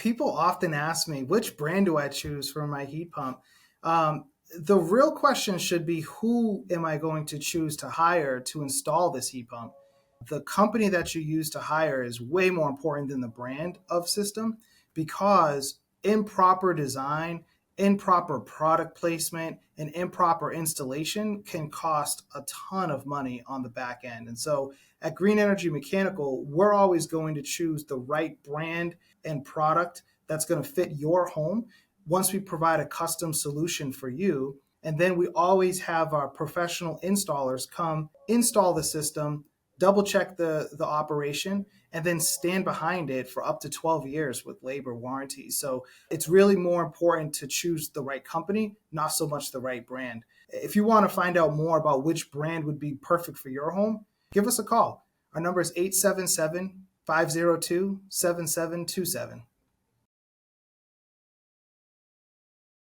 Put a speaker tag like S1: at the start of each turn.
S1: People often ask me, which brand do I choose for my heat pump? Um, the real question should be, who am I going to choose to hire to install this heat pump? The company that you use to hire is way more important than the brand of system, because improper design, improper product placement, and improper installation can cost a ton of money on the back end. And so at Green Energy Mechanical, we're always going to choose the right brand and product that's going to fit your home once we provide a custom solution for you. And then we always have our professional installers come install the system, double check the operation, and then stand behind it for up to 12 years with labor warranties. So it's really more important to choose the right company, not so much the right brand. If you want to find out more about which brand would be perfect for your home, give us a call. Our number is 877 502 7727.